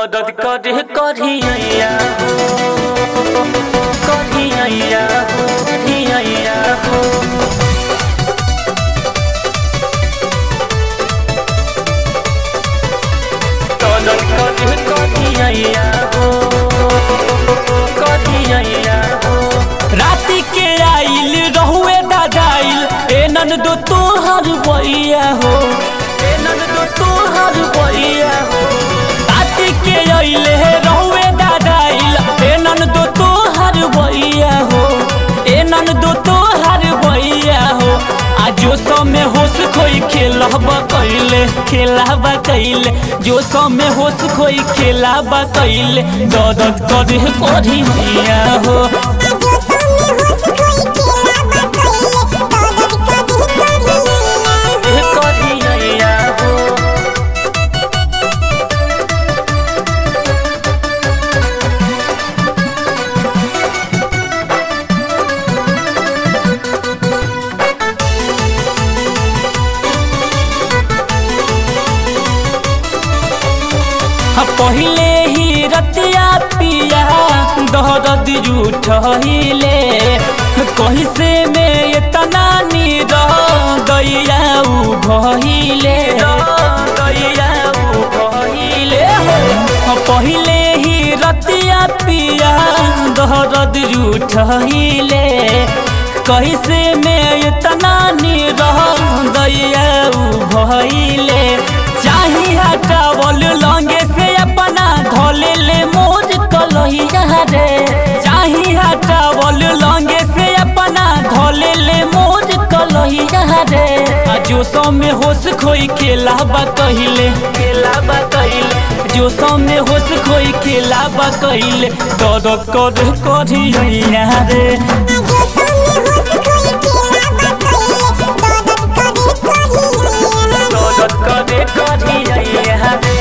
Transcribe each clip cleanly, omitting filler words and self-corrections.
दर्द करे करिया हो करिया हो करिया हो दर्द करे करिया हो करिया हो राति के आइल रहुए दादाइल ए ननदो तोहर बइया हो ए ननदो तोहर बइया हो राति के आइले रहुए दादाइल ए ननदो तोहर बइया हो ए ननदो तोहर बइया हो आजो समय होश खोई खेलबा कइले जो समय होश खोई खेलबा कइले दर्द करे करिया हो पहिले ही रतिया पिया दर्द उठहिले कहीं से में इतना नीर गैया भहिले पहिले ही रतिया पिया दर्द उठहिले कहीं से में इतना नीर गैया भहिले चाही हटावल लंगे से अपना धोले ले मोर कलहिया रे चाही हटावल लंगे से अपना धोले ले मोर कलहिया रे जो समय होश खोई खेलबा कइले जो समय होश खोई खेलबा कइले दर्द करे करिया रे दर्द करे करिया रे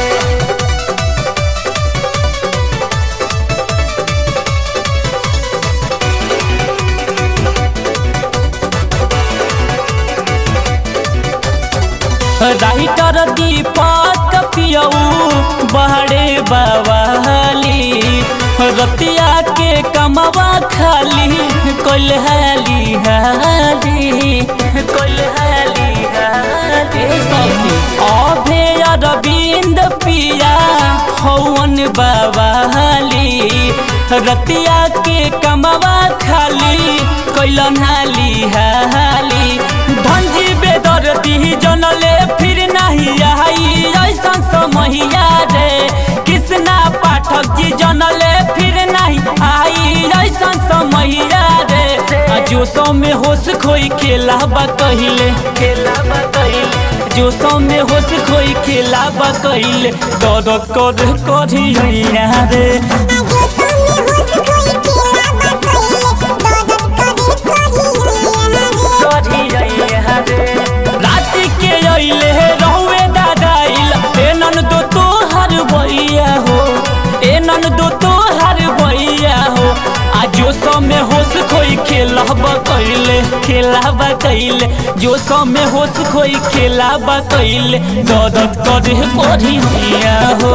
राइटर दीपक पियऊ बहरे बवाली रतिया के कमवा खाली कोल हाली हाली कोल हाली हाली अभे अरविंद पिया हवन बवाली रतिया के कमवा खाली कोल हाली हाली धंजी बेदर्दी जनले फिर नहीं आई ऐसा समहिया रे कृष्णा पाठक जी जनले फिर नहीं आई ऐसा समहिया रे जो समय होश खोई खेलबा कइले जो समय होश खोई खेलबा कइले दर्द करे करिया रे राति के आइले रहुए दादाइल ए ननदो तोहर बइया हो ए ननदो तोहर बइया हो आजो समय होश खोई खेलबा कइले जो समय होश खोई खेलबा कइले दर्द करे करिया हो।